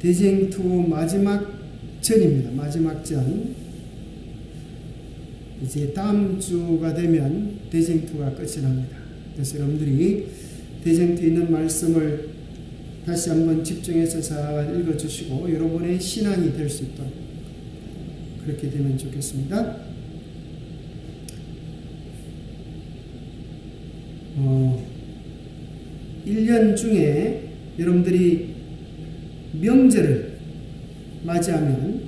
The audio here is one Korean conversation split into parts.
대쟁투 마지막 전입니다. 마지막 전. 이제 다음 주가 되면 대쟁투가 끝이 납니다. 그래서 여러분들이 대쟁투에 있는 말씀을 다시 한번 집중해서 잘 읽어주시고 여러분의 신앙이 될 수 있도록 그렇게 되면 좋겠습니다. 1년 중에 여러분들이 명절을 맞이하면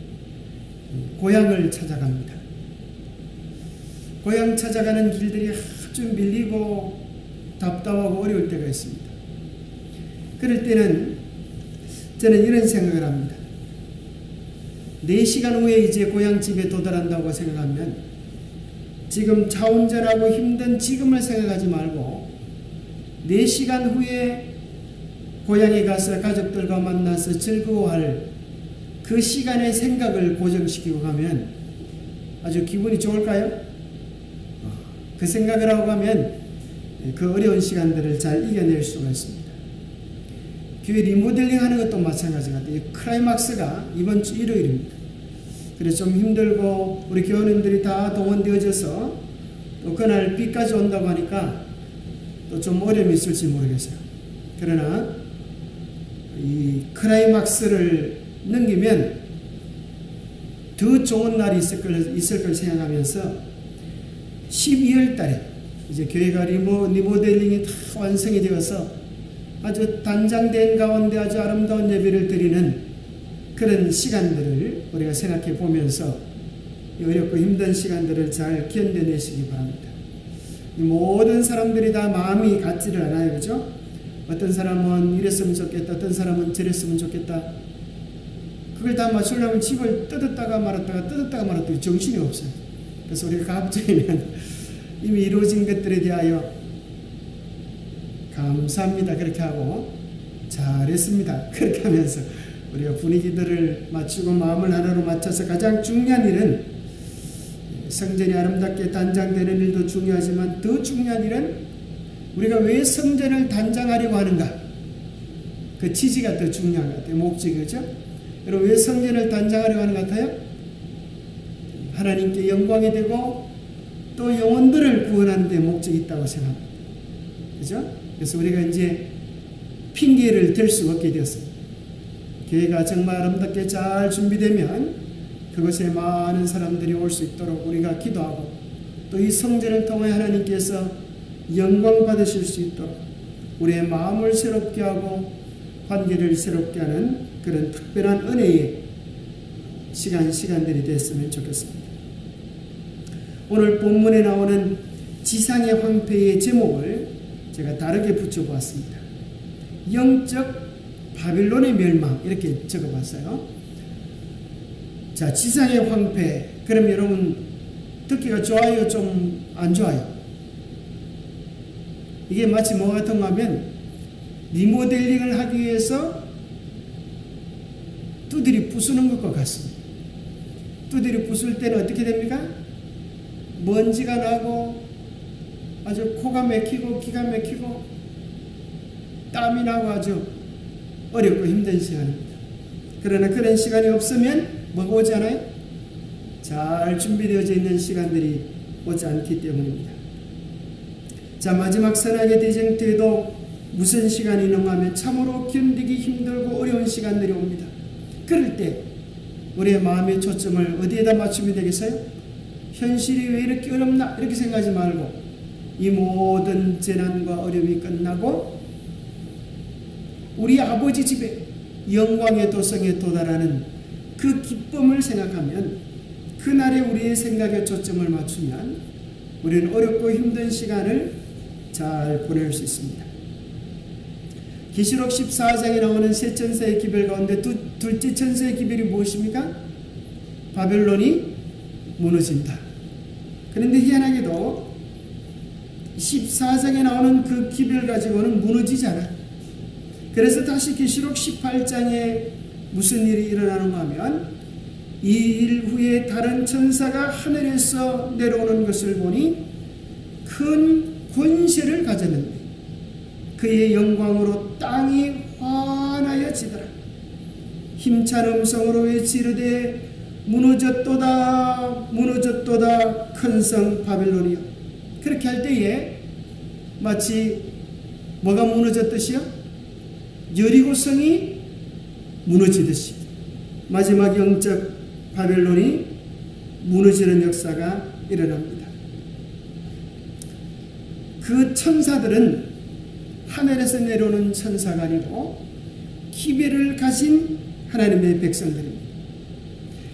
고향을 찾아갑니다. 고향 찾아가는 길들이 아주 밀리고 답답하고 어려울 때가 있습니다. 그럴 때는 저는 이런 생각을 합니다. 4시간 후에 이제 고향집에 도달한다고 생각하면 지금 차 운전하고 힘든 지금을 생각하지 말고 4시간 후에 고향에 가서 가족들과 만나서 즐거워할 그 시간의 생각을 고정시키고 가면 아주 기분이 좋을까요? 그 생각을 하고 가면 그 어려운 시간들을 잘 이겨낼 수가 있습니다. 교회 리모델링 하는 것도 마찬가지 같아요. 클라이막스가 이번 주 일요일입니다. 그래서 좀 힘들고 우리 교원님들이 다 동원되어져서 또 그날 비까지 온다고 하니까 또 좀 어려움이 있을지 모르겠어요. 그러나 이 클라이막스를 넘기면 더 좋은 날이 있을 걸 생각하면서 12월 달에 이제 교회가 리모델링이 다 완성이 되어서 아주 단장된 가운데 아주 아름다운 예배를 드리는 그런 시간들을 우리가 생각해 보면서 어렵고 힘든 시간들을 잘 견뎌내시기 바랍니다. 모든 사람들이 다 마음이 같지를 않아요. 그죠? 어떤 사람은 이랬으면 좋겠다, 어떤 사람은 저랬으면 좋겠다. 그걸 다 맞추려면 집을 뜯었다가 말았다가 정신이 없어요. 그래서 우리가 갑자기는 이미 이루어진 것들에 대하여 감사합니다 그렇게 하고 잘했습니다 그렇게 하면서 우리가 분위기들을 맞추고 마음을 하나로 맞춰서 가장 중요한 일은 성전이 아름답게 단장되는 일도 중요하지만 더 중요한 일은 우리가 왜 성전을 단장하려고 하는가, 그 취지가 더 중요한 것 같아요. 목적이. 그죠? 여러분 왜 성전을 단장하려고 하는 것 같아요? 하나님께 영광이 되고 또 영혼들을 구원하는 데 목적이 있다고 생각합니다. 그죠? 그래서 우리가 이제 핑계를 댈 수 없게 되었습니다. 교회가 정말 아름답게 잘 준비되면 그것에 많은 사람들이 올 수 있도록 우리가 기도하고 또 이 성전을 통해 하나님께서 영광 받으실 수 있도록 우리의 마음을 새롭게 하고 관계를 새롭게 하는 그런 특별한 은혜의 시간들이 됐으면 좋겠습니다. 오늘 본문에 나오는 지상의 황폐의 제목을 제가 다르게 붙여보았습니다. 영적 바빌론의 멸망 이렇게 적어봤어요. 자, 지상의 황폐. 그럼 여러분 듣기가 좋아요? 좀 안 좋아요? 이게 마치 뭐 같은가 하면 리모델링을 하기 위해서 두드리 부수는 것과 같습니다. 두드리 부술 때는 어떻게 됩니까? 먼지가 나고 아주 코가 막히고 기가 막히고 땀이 나고 아주 어렵고 힘든 시간입니다. 그러나 그런 시간이 없으면 뭐가 오지 않아요? 잘 준비되어져 있는 시간들이 오지 않기 때문입니다. 자, 마지막 선악의 대쟁 때에도 무슨 시간이 있는가 하면 참으로 견디기 힘들고 어려운 시간들이 옵니다. 그럴 때 우리의 마음의 초점을 어디에다 맞추면 되겠어요? 현실이 왜 이렇게 어렵나 이렇게 생각하지 말고 이 모든 재난과 어려움이 끝나고 우리 아버지 집에 영광의 도성에 도달하는 그 기쁨을 생각하면 그날에 우리의 생각에 초점을 맞추면 우리는 어렵고 힘든 시간을 잘 보낼 수 있습니다. 계시록 14장에 나오는 세 천사의 기별 가운데 둘째 천사의 기별이 무엇입니까? 바벨론이 무너진다. 그런데 희한하게도 14장에 나오는 그 기별 가지고는 무너지지 않아요. 그래서 다시 계시록 18장에 무슨 일이 일어나는가 하면 이 일 후에 다른 천사가 하늘에서 내려오는 것을 보니 큰 권세를 가졌는데 그의 영광으로 땅이 환하여지더라. 힘찬 음성으로 외치르되 무너졌도다 무너졌도다 큰 성 바벨론이여. 그렇게 할 때에 마치 뭐가 무너졌듯이요? 여리고성이 무너지듯이 마지막 영적 바벨론이 무너지는 역사가 일어납니다. 그 천사들은 하늘에서 내려오는 천사가 아니고 기별을 가진 하나님의 백성들입니다.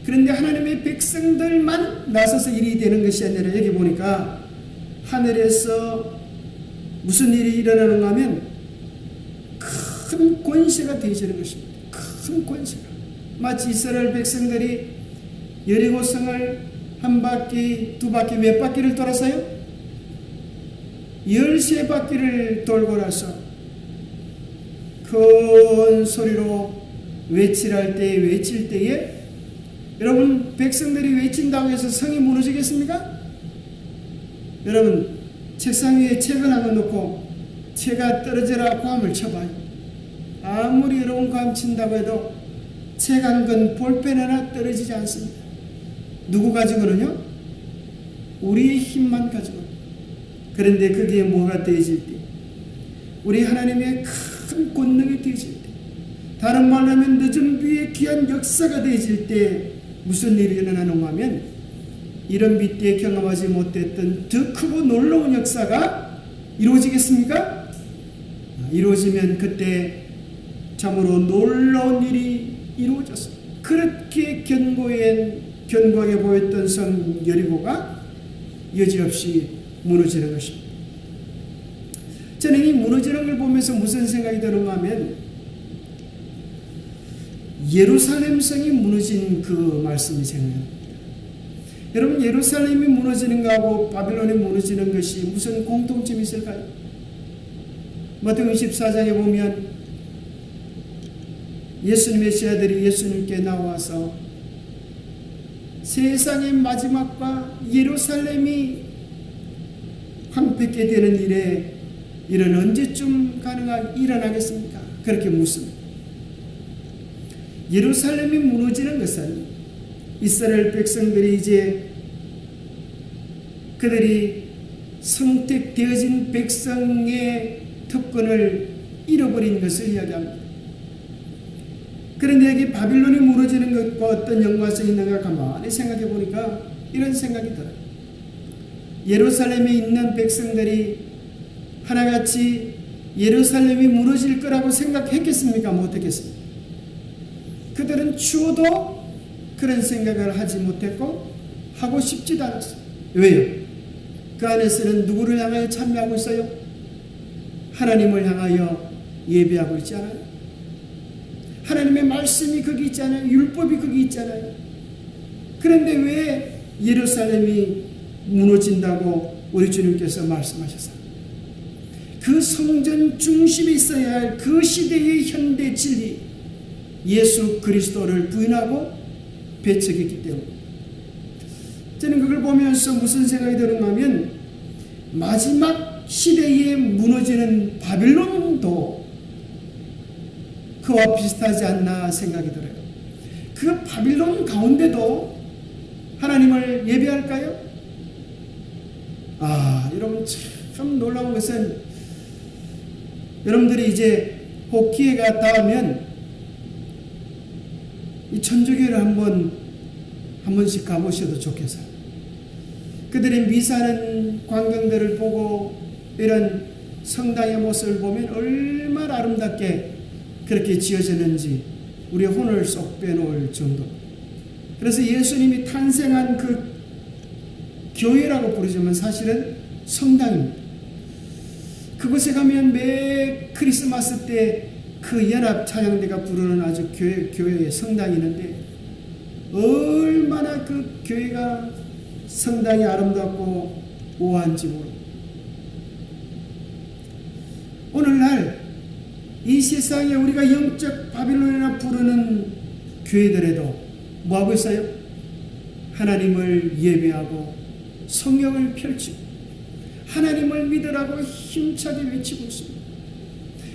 그런데 하나님의 백성들만 나서서 일이 되는 것이 아니라 여기 보니까 하늘에서 무슨 일이 일어나는가 하면 큰 권세가 되어지는 것입니다. 큰 권세가. 마치 이스라엘 백성들이 여리고성을 한 바퀴, 두 바퀴, 몇 바퀴를 돌았어요? 13바퀴를 돌고 나서 큰 소리로 외칠 때에 여러분 백성들이 외친다고 해서 성이 무너지겠습니까? 여러분 책상 위에 책을 하나 놓고 책아 떨어져라 괌을 쳐봐요. 아무리 여러분 괌 친다고 해도 책 한 권 볼펜 하나 떨어지지 않습니다. 누구 가지고는요? 우리의 힘만 가지고. 그런데 그게 뭐가 되어질 때? 우리 하나님의 큰 권능이 되어질 때, 다른 말로 하면 늦은 비의 귀한 역사가 되어질 때 무슨 일이 일어나는가 하면 이런 빛에 경험하지 못했던 더 크고 놀라운 역사가 이루어지겠습니까? 이루어지면 그때 참으로 놀라운 일이 이루어졌습니다. 그렇게 견고하게 보였던 성 여리고가 여지없이 무너지는 것입니다. 저는 이 무너지는 걸 보면서 무슨 생각이 드는가 하면 예루살렘 성이 무너진 그 말씀이 생각납니다. 여러분 예루살렘이 무너지는 것하고 바빌론이 무너지는 것이 무슨 공통점이 있을까요? 마태복음 14장에 보면 예수님의 제자들이 예수님께 나와서 세상의 마지막과 예루살렘이 황폐케 되는 일에 이런 언제쯤 일어나겠습니까? 그렇게 묻습니다. 예루살렘이 무너지는 것은 이스라엘 백성들이 이제 그들이 선택되어진 백성의 특권을 잃어버린 것을 이야기합니다. 그런데 여기 바빌론이 무너지는 것과 어떤 연관성이 있는가 가만히 생각해 보니까 이런 생각이 들어요. 예루살렘에 있는 백성들이 하나같이 예루살렘이 무너질 거라고 생각했겠습니까? 못했겠습니까? 그들은 추워도 그런 생각을 하지 못했고 하고 싶지도 않았어요. 왜요? 그 안에서는 누구를 향하여 참여하고 있어요? 하나님을 향하여 예배하고 있지 않아요? 하나님의 말씀이 거기 있잖아요. 율법이 거기 있잖아요. 그런데 왜 예루살렘이 무너진다고 우리 주님께서 말씀하셨어요? 그 성전 중심에 있어야 할 그 시대의 현대 진리 예수 그리스도를 부인하고 배척했기 때문에 저는 그걸 보면서 무슨 생각이 드는가 하면 마지막 시대에 무너지는 바빌론도 그와 비슷하지 않나 생각이 들어요. 그 바빌론 가운데도 하나님을 예배할까요? 여러분 참 놀라운 것은 여러분들이 이제 혹 기회가 닿으면 이 천주교를 한 번씩 가보셔도 좋겠어요. 그들의 미사하는 광경들을 보고 이런 성당의 모습을 보면 얼마나 아름답게 그렇게 지어졌는지 우리 혼을 쏙 빼놓을 정도. 그래서 예수님이 탄생한 그 교회라고 부르지만 사실은 성당입니다. 그곳에 가면 매 크리스마스 때 그 연합 찬양대가 부르는 아주 교회의 성당이 있는데 얼마나 그 교회가 성당이 아름답고 우아한지 모르고 오늘날 이 세상에 우리가 영적 바빌론이라 부르는 교회들에도 뭐하고 있어요? 하나님을 예배하고 성경을 펼치고 하나님을 믿으라고 힘차게 외치고 있습니다.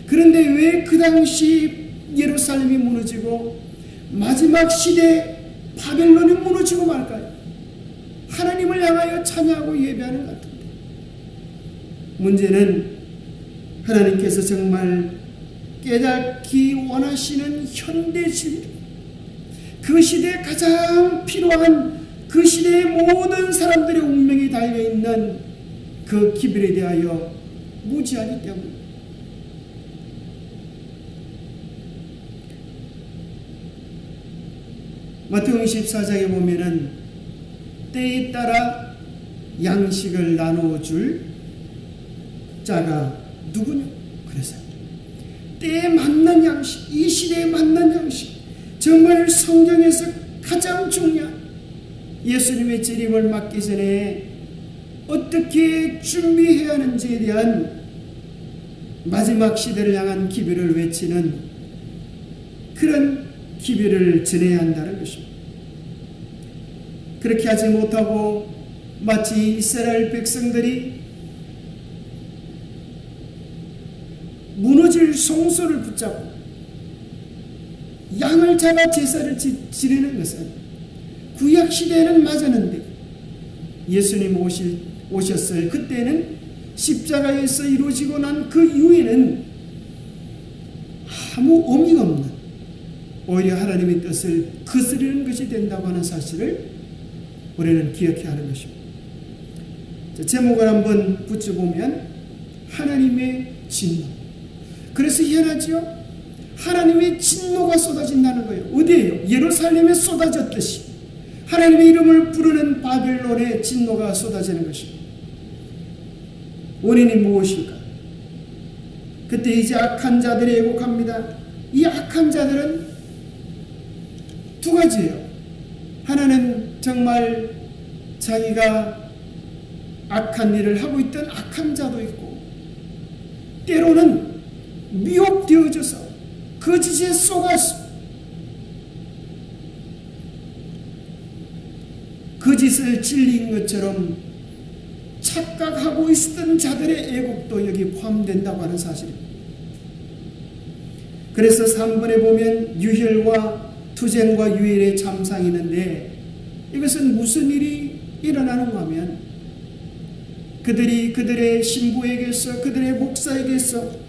그런데 왜 그 당시 예루살렘이 무너지고 마지막 시대 바벨론이 무너지고 말까요? 하나님을 향하여 찬양하고 예배하는 것 같은데, 문제는 하나님께서 정말 깨닫기 원하시는 현대 진리, 그 시대에 가장 필요한, 그 시대의 모든 사람들의 운명이 달려있는 그 기별에 대하여 무지하기 때문에, 마태복음 24장에 보면은 때에 따라 양식을 나눠줄 자가 누구냐? 그래서 때에 맞는 양식, 이 시대에 맞는 양식, 정말 성경에서 가장 중요한, 예수님의 재림을 맞기 전에 어떻게 준비해야 하는지에 대한 마지막 시대를 향한 기별을 외치는 그런 기별을 전해야 한다는 것입니다. 그렇게 하지 못하고 마치 이스라엘 백성들이 무너질 송소를 붙잡고 양을 잡아 제사를 지내는 것은 구약시대에는 맞았는데, 예수님 오셨을 그때는 십자가에서 이루어지고 난 그 이후에는 아무 의미가 없는, 오히려 하나님의 뜻을 거스르는 것이 된다고 하는 사실을 우리는 기억해야 하는 것입니다. 제목을 한번 붙여보면 하나님의 진노. 그래서 희한하죠? 하나님의 진노가 쏟아진다는 거예요. 어디에요? 예루살렘에 쏟아졌듯이 하나님의 이름을 부르는 바벨론의 진노가 쏟아지는 것입니다. 원인이 무엇일까? 그때 이제 악한 자들이 애곡합니다. 이 악한 자들은 두 가지예요. 하나는 정말 자기가 악한 일을 하고 있던 악한 자도 있고, 때로는 미혹되어져서 거짓에 속아서 거짓을 진리인 것처럼 착각하고 있었던 자들의 애곡도 여기 포함된다고 하는 사실입니다. 그래서 3번에 보면 유혈과 투쟁과 유혈의 참상이 있는데, 이것은 무슨 일이 일어나는가 하면 그들이 그들의 신부에게서, 그들의 목사에게서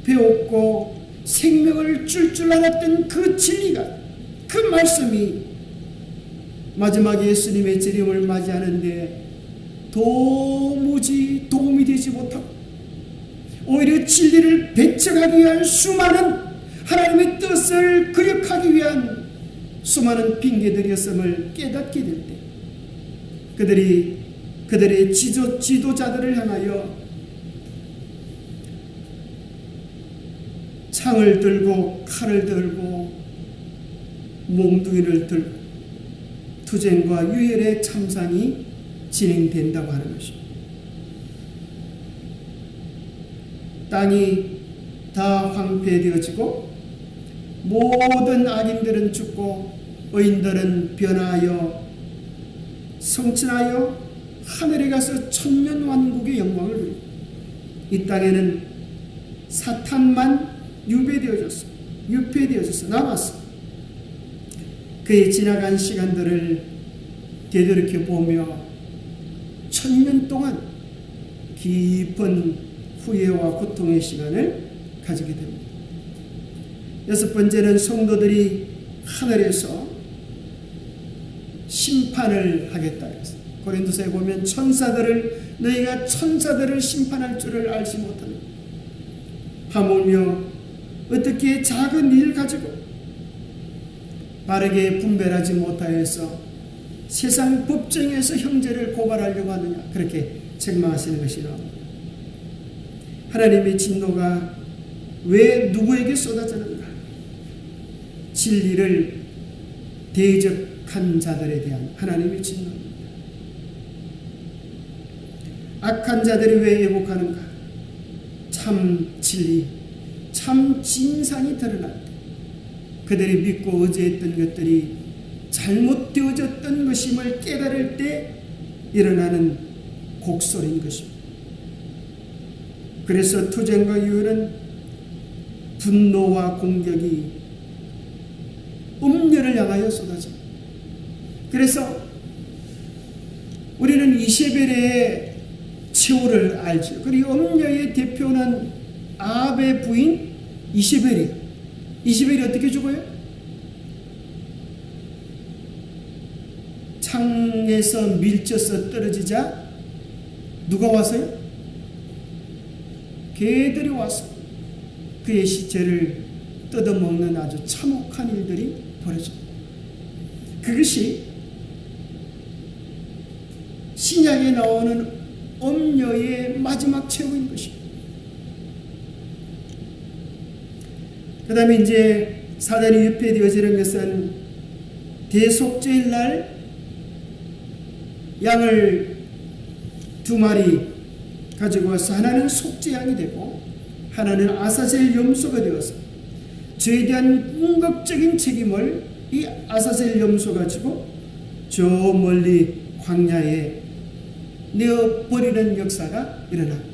배웠고 생명을 줄 알았던 그 진리가, 그 말씀이 마지막 예수님의 재림을 맞이하는데 도무지 도움이 되지 못하고, 오히려 진리를 배척하기 위한 수많은, 하나님의 뜻을 거역하기 위한 수많은 핑계들이었음을 깨닫게 될 때, 그들의 지도자들을 향하여 창을 들고 칼을 들고 몽둥이를 들고 투쟁과 유혈의 참상이 진행된다고 하는 것입니다. 땅이 다 황폐되어지고 모든 악인들은 죽고 의인들은 변하여 성취하여 하늘에 가서 천년왕국의 영광을 누리고, 이 땅에는 사탄만 유폐되어졌어 남았어. 그의 지나간 시간들을 되돌이켜 보며 천년 동안 깊은 후회와 고통의 시간을 가지게 됩니다. 6번째는 성도들이 하늘에서 심판을 하겠다 했어요. 고린도서에 보면 너희가 천사들을 심판할 줄을 알지 못하는, 하물며 어떻게 작은 일 가지고 바르게 분별하지 못하여서 세상 법정에서 형제를 고발하려고 하느냐, 그렇게 책망하시는 것이 나옵니다. 하나님의 진노가 왜 누구에게 쏟아지는가? 진리를 대적한 자들에 대한 하나님의 진노입니다. 악한 자들이 왜 애곡하는가? 참 진리, 참 진상이 드러날 때, 그들이 믿고 의지했던 것들이 잘못되어졌던 것임을 깨달을 때 일어나는 곡소리인 것입니다. 그래서 투쟁과 유혈은 분노와 공격이 왕을 향하여 쏟아집니다. 그래서 우리는 이세벨의 최후를 알죠. 그리고 엄녀의 대표는 아합의 부인 이세벨이에요. 이세벨이 어떻게 죽어요? 창에서 밀쳐서 떨어지자 누가 왔어요? 개들이 와서 그의 시체를 뜯어먹는 아주 참혹한 일들이 벌어집니다. 그것이 신약에 나오는 엄녀의 마지막 최후인 것입니다. 그 다음에 이제 사단이 유폐되어지는 것은 대속죄일 날 양을 2마리 가지고 와서 하나는 속죄양이 되고 하나는 아사셀 염소가 되어서 죄에 대한 궁극적인 책임을 이 아사셀 염소가 지고 저 멀리 광야에 내어버리는 역사가 일어납니다.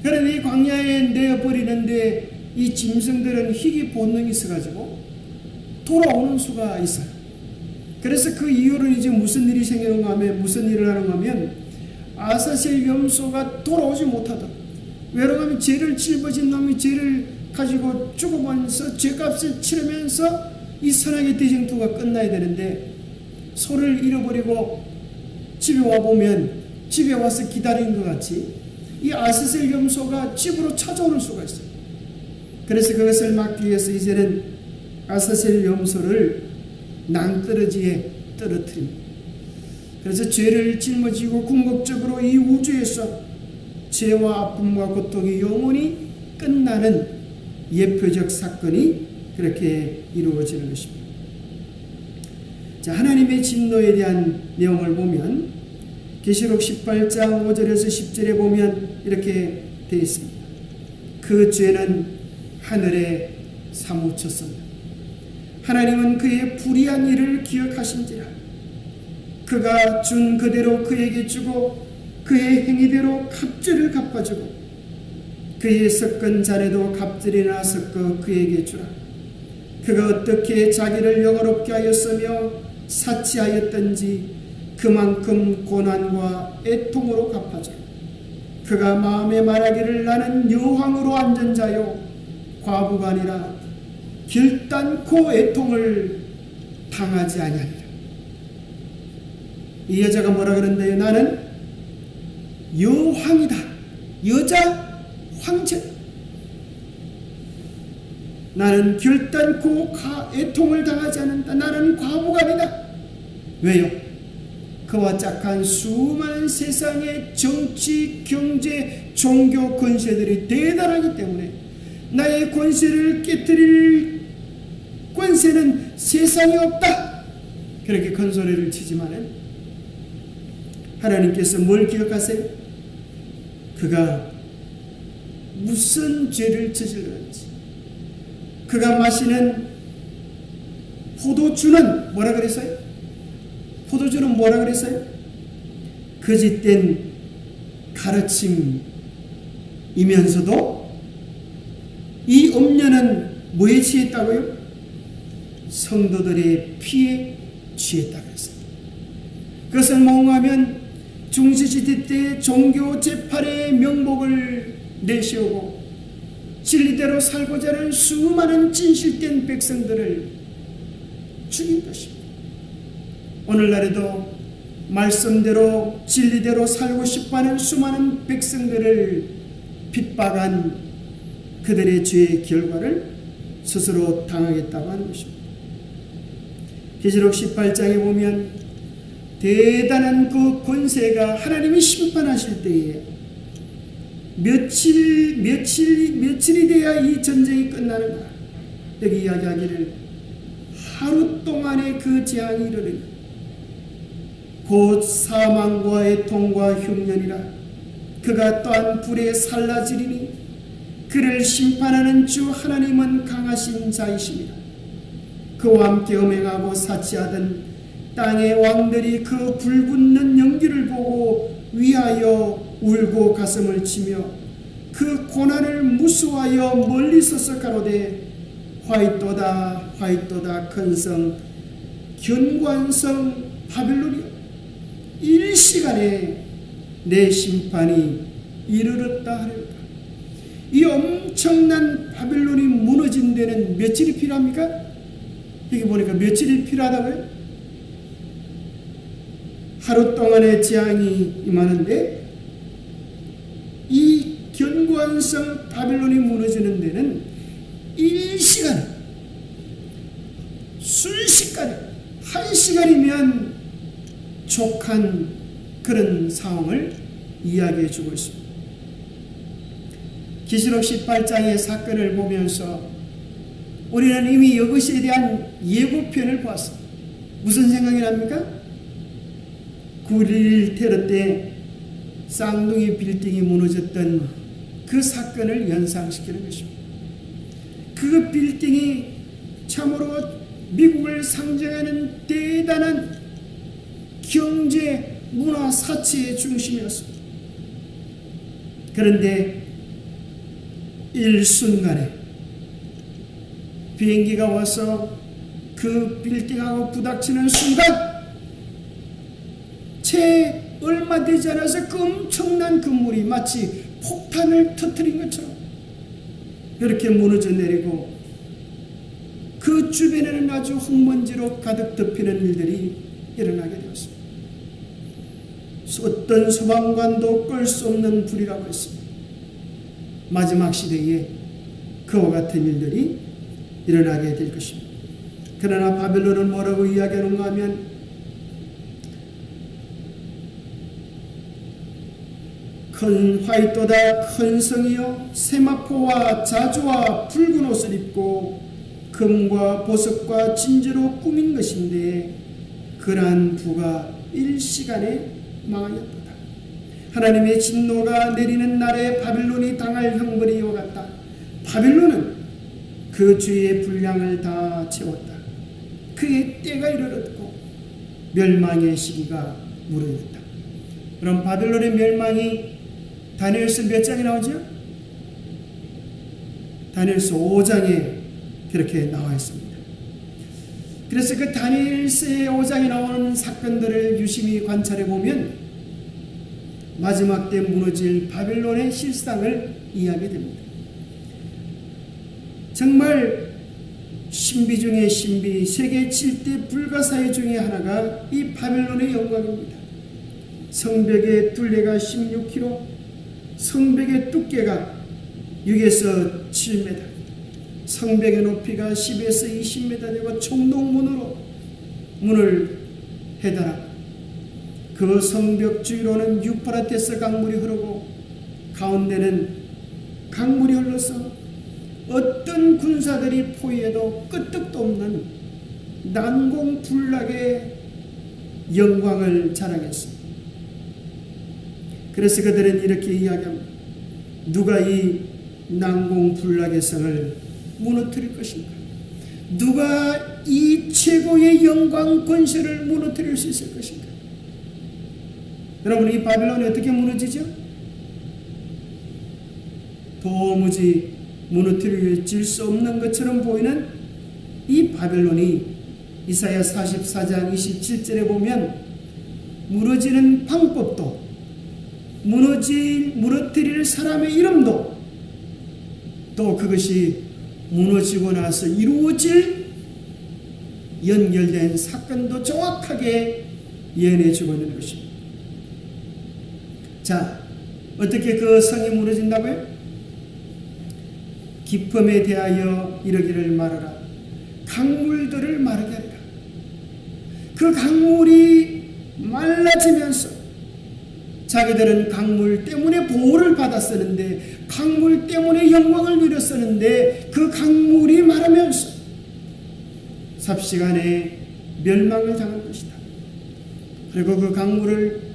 그런데 이 광야에 내어버리는데 이 짐승들은 희귀 본능이 있어가지고 돌아오는 수가 있어요. 그래서 그 이후로는 이제 무슨 일이 생기는가 하면, 무슨 일을 하는가 하면 아사셀 염소가 돌아오지 못하다. 왜냐하면 죄를 짊어진 놈이 죄를 가지고 죽으면서 죄값을 치르면서 이 선악의 대쟁투가 끝나야 되는데 소를 잃어버리고 집에 와보면 집에 와서 기다리는 것 같이 이 아사셀 염소가 집으로 찾아오는 수가 있어요. 그래서 그것을 막기 위해서 이제는 아사셀 염소를 낭떠러지에 떨어뜨립니다. 그래서 죄를 짊어지고 궁극적으로 이 우주에서 죄와 아픔과 고통이 영원히 끝나는 예표적 사건이 그렇게 이루어지는 것입니다. 자, 하나님의 진노에 대한 내용을 보면 계시록 18장 5절에서 10절에 보면 이렇게 되어 있습니다. 그 죄는 하늘에 사무쳤습니다. 하나님은 그의 불의한 일을 기억하신지라. 그가 준 그대로 그에게 주고 그의 행위대로 갑절을 갚아주고 그의 섞은 잔에도 갑절이나 섞어 그에게 주라. 그가 어떻게 자기를 영화롭게 하였으며 사치하였던지 그만큼 고난과 애통으로 갚아주라. 그가 마음에 말하기를 나는 여왕으로 앉은 자요 과부가 아니라 결단코 애통을 당하지 아니하리라. 이 여자가 뭐라 그런데요? 나는 여왕이다. 여자 황제. 나는 결단코 애통을 당하지 않는다. 나는 과부가 아니다. 왜요? 그와 짝한 수많은 세상의 정치, 경제, 종교 권세들이 대단하기 때문에 나의 권세를 깨뜨릴 권세는 세상에 없다. 그렇게 큰 소리를 치지만은 하나님께서 뭘 기억하세요? 그가 무슨 죄를 저질렀는지, 그가 마시는 포도주는 뭐라 그랬어요? 포도주는 뭐라 그랬어요? 거짓된 가르침이면서도 이 음녀는 뭐에 취했다고요? 성도들의 피에 취했다고 했습니다. 그것은 뭔가 하면 중세시대 때 종교 제8의 명목을 내세우고 진리대로 살고자 하는 수많은 진실된 백성들을 죽인 것입니다. 오늘날에도 말씀대로 진리대로 살고 싶어하는 수많은 백성들을 핍박한 그들의 죄의 결과를 스스로 당하겠다고 하는 것입니다. 계시록 18장에 보면 대단한 그 권세가 하나님이 심판하실 때에 며칠이 돼야 이 전쟁이 끝나는가? 여기 이야기하기를 하루 동안에 그 재앙이 이르리니 곧 사망과 애통과 흉년이라. 그가 또한 불에 살라지리니 그를 심판하는 주 하나님은 강하신 자이십니다. 그와 함께 음행하고 사치하던 땅의 왕들이 그 불붙는 연기를 보고 위하여 울고 가슴을 치며 그 고난을 무수하여 멀리 서서 가로되 화이또다 화이또다 큰 성 견고한 성 바빌론이여, 일시간에 내 심판이 이르렀다 하리로다. 이 엄청난 바빌론이 무너진 데는 며칠이 필요합니까? 여기 보니까 며칠이 필요하다고요? 하루 동안의 재앙이 임하는데 이 견고한 성 바빌론이 무너지는 데는 일시간, 순식간에, 1시간이면 족한 그런 상황을 이야기해 주고 있습니다. 계시록 18장의 사건을 보면서 우리는 이미 이것에 대한 예고편을 보았습니다. 무슨 생각이 납니까? 9.11 테러 때 쌍둥이 빌딩이 무너졌던 그 사건을 연상시키는 것입니다. 그 빌딩이 참으로 미국을 상징하는 대단한 경제, 문화, 사치의 중심이었습니다. 그런데 일순간에 비행기가 와서 그 빌딩하고 부닥치는 순간 채 얼마 되지 않아서 그 엄청난 건물이 마치 폭탄을 터뜨린 것처럼 이렇게 무너져 내리고 그 주변에는 아주 흙먼지로 가득 덮이는 일들이 일어나게 되었습니다. 어떤 소방관도 끌 수 없는 불이라고 했습니다. 마지막 시대에 그와 같은 일들이 일어나게 될 것입니다. 그러나 바빌론은 뭐라고 이야기하는가 하면 큰 화이또다 큰 성이여 세마포와 자주와 붉은 옷을 입고 금과 보석과 진주로 꾸민 것인데 그러한 부가 일시간에 망하였도다. 하나님의 진노가 내리는 날에 바빌론이 당할 형벌이 이와 같다. 바빌론은 그 주의 분량을 다 채웠다. 그의 때가 이르렀고 멸망의 시기가 무르익었다. 그럼 바빌론의 멸망이 다니엘서 몇 장에 나오죠? 다니엘서 5장에 그렇게 나와 있습니다. 그래서 그 다니엘서의 5장에 나오는 사건들을 유심히 관찰해 보면 마지막 때 무너질 바빌론의 실상을 이해하게 됩니다. 정말 신비 중에 신비, 세계 7대 불가사의 중에 하나가 이 바빌론의 영광입니다. 성벽의 둘레가 16km, 성벽의 두께가 6에서 7m, 성벽의 높이가 10에서 20m 되고 총동문으로 문을 해달하고 그 성벽 주위로는 유프라테스 강물이 흐르고 가운데는 강물이 흘러서 어떤 군사들이 포위해도 끄떡도 없는 난공불락의 영광을 자랑했습니다. 그래서 그들은 이렇게 이야기합니다. 누가 이 난공불락의 성을 무너뜨릴 것인가? 누가 이 최고의 영광 권세를 무너뜨릴 수 있을 것인가? 여러분, 이 바빌론이 어떻게 무너지죠? 도무지 무너뜨릴 수 없는 것처럼 보이는 이 바빌론이 이사야 44장 27절에 보면 무너지는 방법도 무너뜨릴 사람의 이름도 또 그것이 무너지고 나서 이루어질 연결된 사건도 정확하게 예언해 주고 있는 것입니다. 자, 어떻게 그 성이 무너진다고요? 기쁨에 대하여 이러기를 말하라. 강물들을 마르게 하리라. 그 강물이 말라지면서 자기들은 강물 때문에 보호를 받았었는데 강물 때문에 영광을 누렸었는데 그 강물이 마르면서 삽시간에 멸망을 당할 것이다. 그리고 그 강물을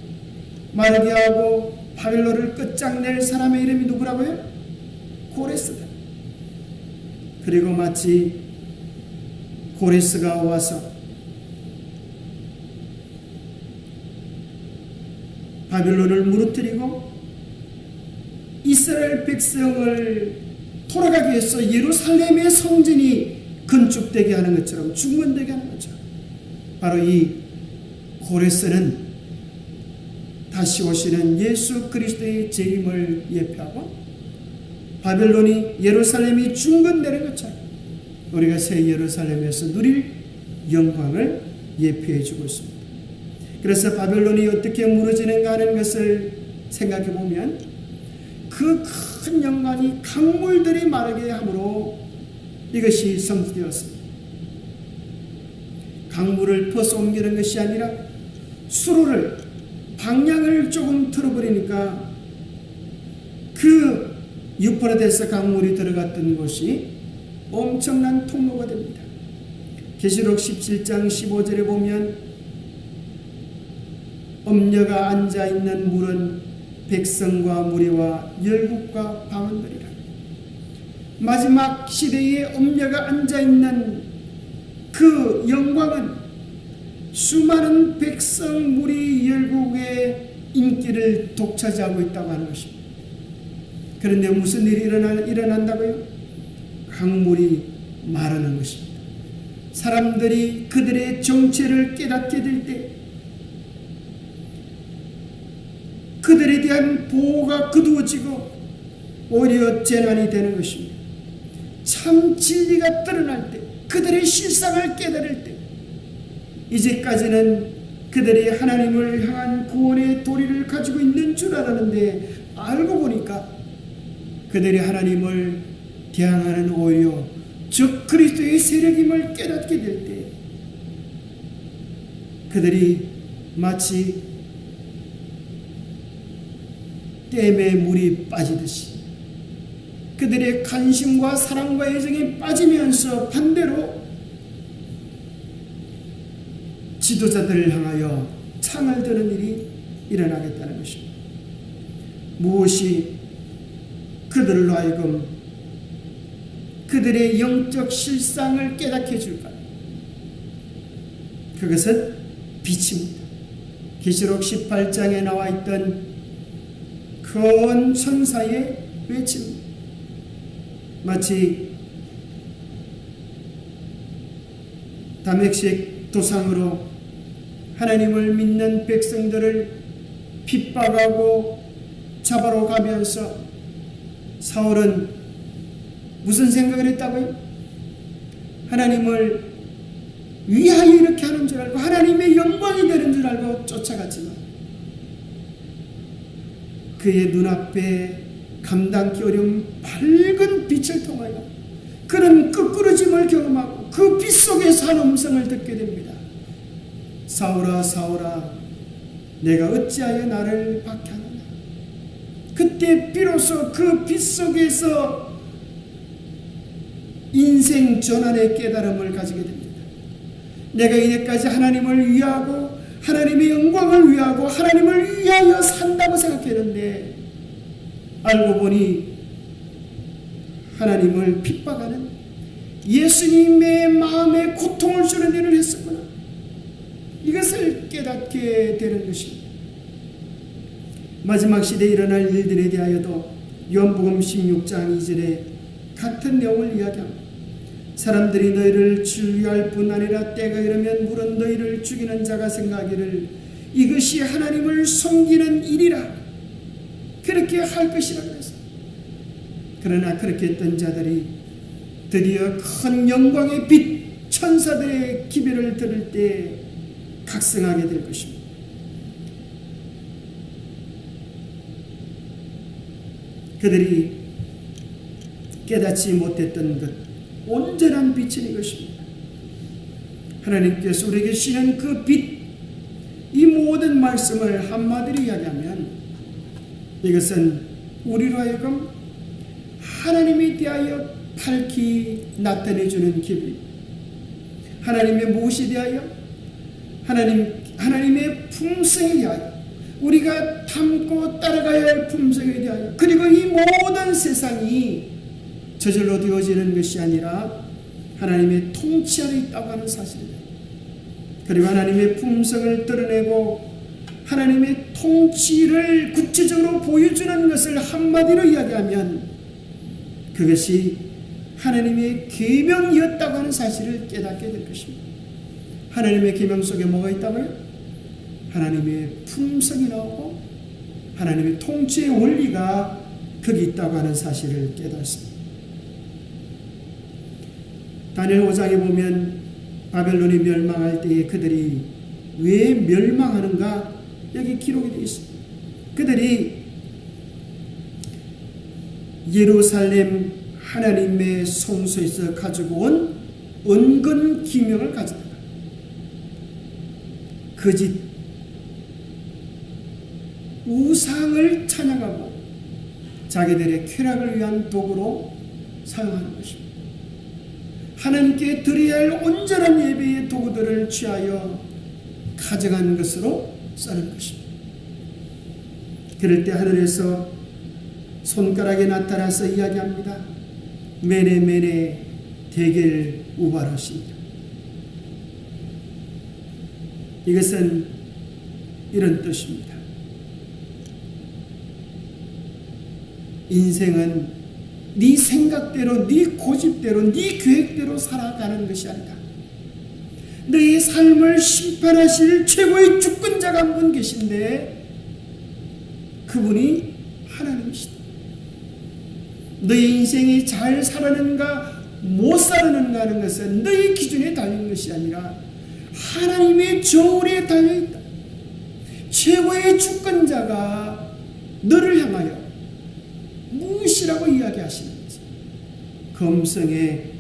마르게 하고 바빌론을 끝장낼 사람의 이름이 누구라고요? 고레스다. 그리고 마치 고레스가 와서 바빌론을 무너뜨리고 이스라엘 백성을 돌아가기 위해서 예루살렘의 성전이 건축되게 하는 것처럼, 중건되게 하는 것처럼, 바로 이 고레스는 다시 오시는 예수 그리스도의 재림을 예표하고, 바벨론이 예루살렘이 중건되는 것처럼 우리가 새 예루살렘에서 누릴 영광을 예표해 주고 있습니다. 그래서 바벨론이 어떻게 무너지는가 하는 것을 생각해 보면, 그 큰 영광이 강물들이 마르게 함으로 이것이 성취되었습니다. 강물을 퍼서 옮기는 것이 아니라 수로를, 방향을 조금 틀어버리니까 그 유프라데스 강물이 들어갔던 곳이 엄청난 통로가 됩니다. 계시록 17장 15절에 보면 엄녀가 앉아있는 물은 백성과 무리와 열국과 방언들이라. 마지막 시대에 엄녀가 앉아있는 그 영광은 수많은 백성, 무리, 열국의 인기를 독차지하고 있다고 하는 것입니다. 그런데 무슨 일이 일어난다고요? 강물이 마르는 것입니다. 사람들이 그들의 정체를 깨닫게 될 때 그들에 대한 보호가 거두어지고 오히려 재난이 되는 것입니다. 참 진리가 드러날 때, 그들의 실상을 깨달을 때, 이제까지는 그들이 하나님을 향한 구원의 도리를 가지고 있는 줄 알았는데 알고 보니까 그들이 하나님을 대항하는 오히려 적 그리스도의 세력임을 깨닫게 될 때, 그들이 마치 댐에 물이 빠지듯이 그들의 관심과 사랑과 애정이 빠지면서 반대로 지도자들을 향하여 창을 드는 일이 일어나겠다는 것입니다. 무엇이 그들로 하여금 그들의 영적 실상을 깨닫게 해줄까? 그것은 빛입니다. 계시록 18장에 나와 있던 큰 천사의 외침입니다. 마치 다메섹 도상으로 하나님을 믿는 백성들을 핍박하고 잡아러 가면서 사울은 무슨 생각을 했다고요? 하나님을 위하여 이렇게 하는 줄 알고 하나님의 영광이 되는 줄 알고 쫓아갔지만 그의 눈앞에 감당기 어려운 밝은 빛을 통하여 그는 끄끄러짐을 경험하고 그 빛 속에서 한 음성을 듣게 됩니다. 사울아 사울아 내가 어찌하여 나를 박해하느냐. 그때 비로소 그 빛 속에서 인생 전환의 깨달음을 가지게 됩니다. 내가 이제까지 하나님을 위하고 하나님의 영광을 위하고 하나님을 위하여 산다고 생각했는데 알고 보니 하나님을 핍박하는 예수님의 마음에 고통을 주는 일을 했었구나. 이것을 깨닫게 되는 것입니다. 마지막 시대에 일어날 일들에 대하여도 요한복음 16장 2절에 같은 내용을 이야기합니다. 사람들이 너희를 주의할 뿐 아니라 때가 이르면 물은 너희를 죽이는 자가 생각하기를 이것이 하나님을 섬기는 일이라 그렇게 할 것이라 그랬어요. 그러나 그렇게 했던 자들이 드디어 큰 영광의 빛 천사들의 기별을 들을 때 각성하게 될 것입니다. 그들이 깨닫지 못했던 것 온전한 빛은 이것입니다. 하나님께서 우리에게 주시는 그 빛, 이 모든 말씀을 한마디로 이야기하면 이것은 우리로 하여금 하나님에 대하여 밝히 나타내주는 길입니다. 하나님의 무엇에 대하여? 하나님의 품성에 대하여, 우리가 닮고 따라가야 할 품성에 대하여, 그리고 이 모든 세상이 저절로 되어지는 것이 아니라 하나님의 통치 아래 있다고 하는 사실입니다. 그리고 하나님의 품성을 드러내고 하나님의 통치를 구체적으로 보여주는 것을 한마디로 이야기하면 그것이 하나님의 계명이었다고 하는 사실을 깨닫게 될 것입니다. 하나님의 계명 속에 뭐가 있다고요? 하나님의 품성이 나오고 하나님의 통치의 원리가 거기 있다고 하는 사실을 깨닫습니다. 다니엘 5장에 보면 바벨론이 멸망할 때에 그들이 왜 멸망하는가 여기 기록이 되어 있습니다. 그들이 예루살렘 하나님의 성소에서 가지고 온 은근 기명을 가져다가 거짓 우상을 찬양하고 자기들의 쾌락을 위한 도구로 사용하는 것입니다. 하나님께 드려야 할 온전한 예배의 도구들을 취하여 가져간 것으로 쓰는 것입니다. 그럴 때 하늘에서 손가락에 나타나서 이야기합니다. 메네 메네 대겔 우바르시니라. 이것은 이런 뜻입니다. 인생은 네 생각대로, 네 고집대로, 네 계획대로 살아가는 것이 아니다. 너의 삶을 심판하실 최고의 주권자가 한 분 계신데 그분이 하나님이시다. 너의 인생이 잘 살았는가 못 살았는가 하는 것은 너의 기준에 달린 것이 아니라 하나님의 저울에 달려있다. 최고의 주권자가 너를 향하여 무엇이라고 이야기하시는 거지? 검성의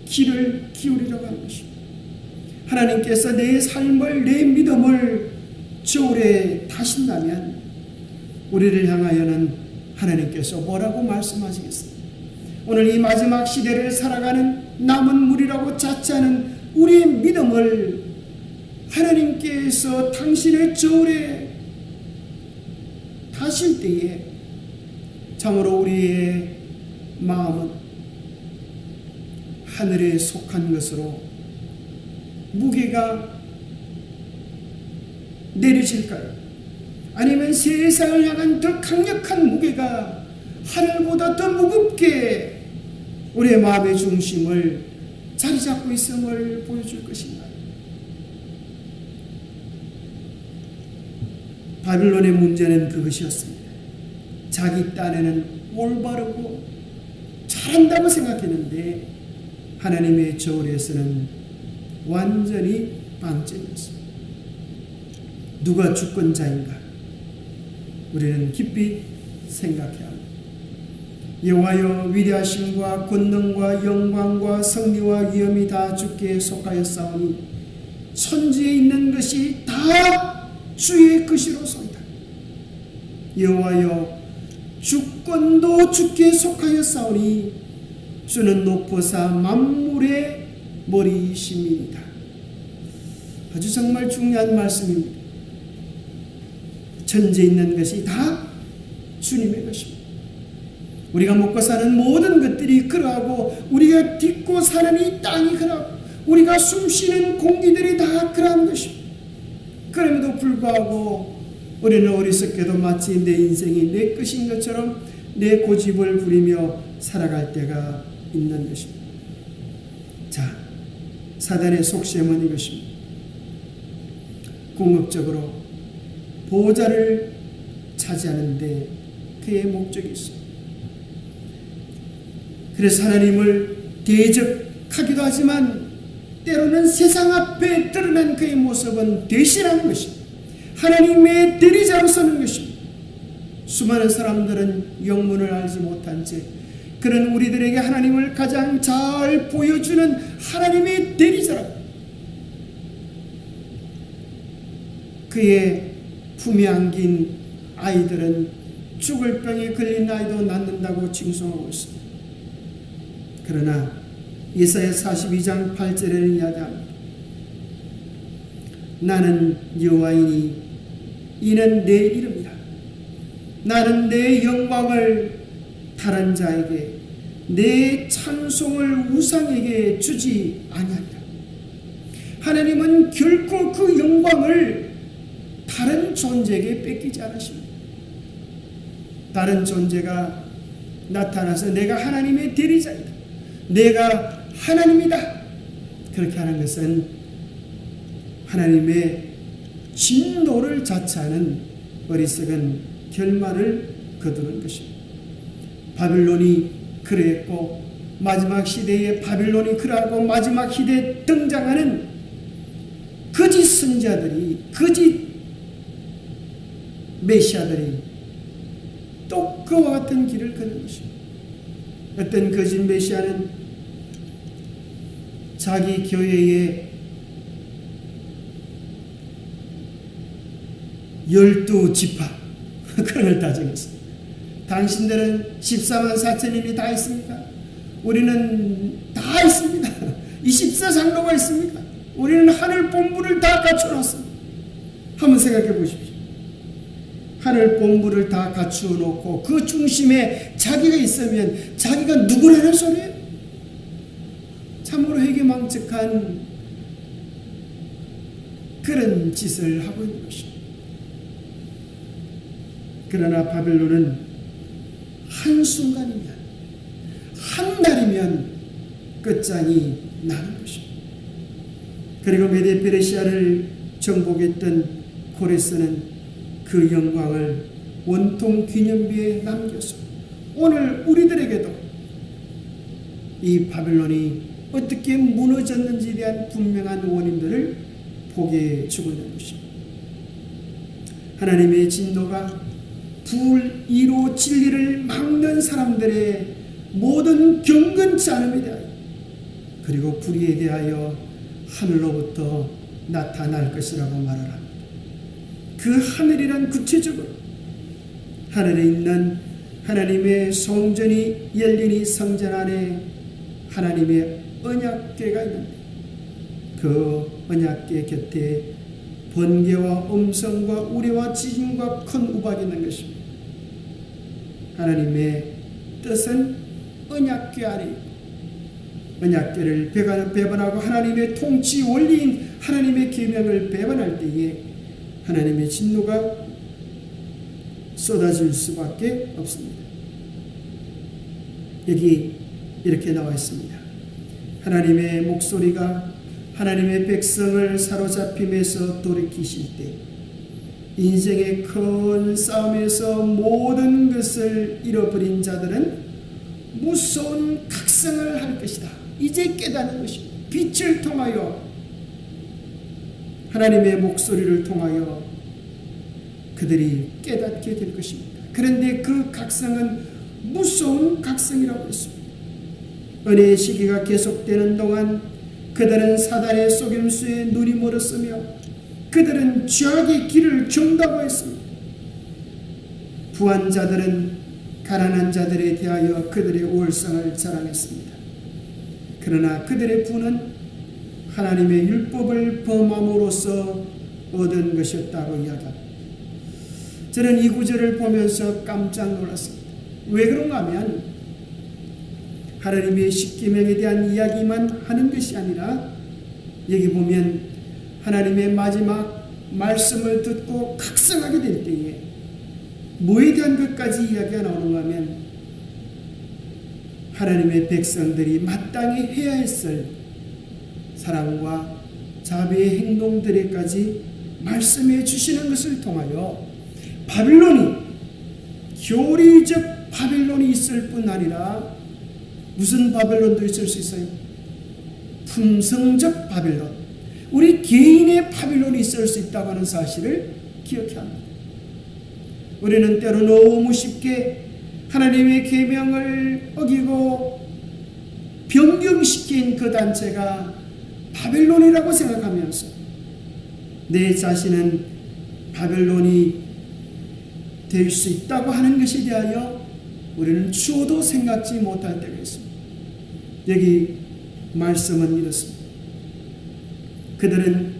귀를 기울이려고 하는 것입니다. 하나님께서 내 삶을, 내 믿음을 저울에 다신다면 우리를 향하여는 하나님께서 뭐라고 말씀하시겠습니까? 오늘 이 마지막 시대를 살아가는 남은 무리라고 자처하는 우리의 믿음을 하나님께서 당신의 저울에 다실 때에 참으로 우리의 마음은 하늘에 속한 것으로 무게가 내려질까요? 아니면 세상을 향한 더 강력한 무게가 하늘보다 더 무겁게 우리의 마음의 중심을 자리 잡고 있음을 보여줄 것인가요? 바빌론의 문제는 그것이었습니다. 자기 딴에는 올바르고 잘한다고 생각했는데 하나님의 저울에서는 완전히 방점이었습니다. 누가 주권자인가? 우리는 깊이 생각해야 합니다. 여호와여, 위대하심과 권능과 영광과 승리와 위엄이 다 주께 속하였사오니 천지에 있는 것이 다 주의 것이로소이다. 여호와여, 주권도 주께 속하였사오니 주는 높으사 만물의 머리이심이니이다. 아주 정말 중요한 말씀입니다. 천지에 있는 것이 다 주님의 것입니다. 우리가 먹고 사는 모든 것들이 그러하고 우리가 딛고 사는 이 땅이 그러하고 우리가 숨쉬는 공기들이 다 그러한 것입니다. 그럼에도 불구하고 우리는 어리석게도 마치 내 인생이 내 것인 것처럼 내 고집을 부리며 살아갈 때가 있는 것입니다. 자, 사단의 속셈은 이것입니다. 궁극적으로 보호자를 차지하는데 그의 목적이 있습니다. 그래서 하나님을 대적하기도 하지만 때로는 세상 앞에 드러난 그의 모습은 대신하는 것입니다. 하나님의 대리자로 서는 것입니다. 수많은 사람들은 영문을 알지 못한 채 그는 우리들에게 하나님을 가장 잘 보여주는 하나님의 대리자라고, 그의 품에 안긴 아이들은 죽을 병에 걸린 아이도 낫는다고 칭송하고 있습니다. 그러나 예사야 42장 8절에는 이야기합니다. 나는 여호와이니 이는 내 이름이라. 나는 내 영광을 다른 자에게, 내 찬송을 우상에게 주지 아니하리라. 하나님은 결코 그 영광을 다른 존재에게 뺏기지 않으십니다. 다른 존재가 나타나서 내가 하나님의 대리자이다, 내가 하나님이다. 그렇게 하는 것은 하나님의 진노를 자처하는 어리석은 결말을 거두는 것입니다. 바빌론이 그랬고 마지막 시대에 바빌론이 그러하고 마지막 시대에 등장하는 거짓 선자들이, 거짓 메시아들이 또 그와 같은 길을 걷는 것입니다. 어떤 거짓 메시아는 자기 교회에 12지파 그런 걸 다 정했습니다. 당신들은 14만 4천인이 다 있습니까? 우리는 다 있습니다. 24장로가 있습니까? 우리는 하늘 본부를 다 갖춰놨습니다. 한번 생각해 보십시오. 하늘 본부를 다 갖추어 놓고 그 중심에 자기가 있으면 자기가 누구라는 소리예요? 참으로 회개망측한 그런 짓을 하고 있는 것입니다. 그러나 바벨론은 한순간이면, 한 날이면 끝장이 나는 것입니다. 그리고 메데 페르시아를 정복했던 고레스는 그 영광을 원통 기념비에 남겨서 오늘 우리들에게도 이 바벨론이 어떻게 무너졌는지에 대한 분명한 원인들을 보게 해주고 있는 것입니다. 하나님의 진노가 불의로 진리를 막는 사람들의 모든 경건치 않음에 대하여, 그리고 불의에 대하여 하늘로부터 나타날 것이라고 말을 합니다. 그 하늘이란 구체적으로 하늘에 있는 하나님의 성전이 열린 이 성전 안에 하나님의 언약궤가 있는데 그 언약궤 곁에 번개와 음성과 우레와 지진과 큰 우박이 있는 것입니다. 하나님의 뜻은 언약궤 안에 있고 언약궤를 배반하고 하나님의 통치 원리인 하나님의 계명을 배반할 때에 하나님의 진노가 쏟아질 수밖에 없습니다. 여기 이렇게 나와 있습니다. 하나님의 목소리가 하나님의 백성을 사로잡힘에서 돌이키실 때 인생의 큰 싸움에서 모든 것을 잃어버린 자들은 무서운 각성을 할 것이다. 이제 깨닫는 것입니다. 빛을 통하여 하나님의 목소리를 통하여 그들이 깨닫게 될 것입니다. 그런데 그 각성은 무서운 각성이라고 했습니다. 은혜의 시기가 계속되는 동안 그들은 사단의 속임수에 눈이 멀었으며 그들은 죄악의 길을 정당화했습니다. 부한 자들은 가난한 자들에 대하여 그들의 우월성을 자랑했습니다. 그러나 그들의 부는 하나님의 율법을 범함으로써 얻은 것이었다고 이야기합니다. 저는 이 구절을 보면서 깜짝 놀랐습니다. 왜 그런가 하면 하나님의 십계명에 대한 이야기만 하는 것이 아니라 여기 보면 하나님의 마지막 말씀을 듣고 각성하게 될 때에 뭐에 대한 것까지 이야기가 나오는가 하면 하나님의 백성들이 마땅히 해야 했을 사랑과 자비의 행동들에까지 말씀해 주시는 것을 통하여 바빌론이 교리적 바빌론이 있을 뿐 아니라 무슨 바빌론도 있을 수 있어요? 품성적 바빌론, 우리 개인의 바빌론이 있을 수 있다고 하는 사실을 기억해야 합니다. 우리는 때로 너무 쉽게 하나님의 계명을 어기고 변경시킨 그 단체가 바벨론이라고 생각하면서 내 자신은 바벨론이 될 수 있다고 하는 것에 대하여 우리는 추호도 생각지 못할 때가 있습니다. 여기 말씀은 이렇습니다. 그들은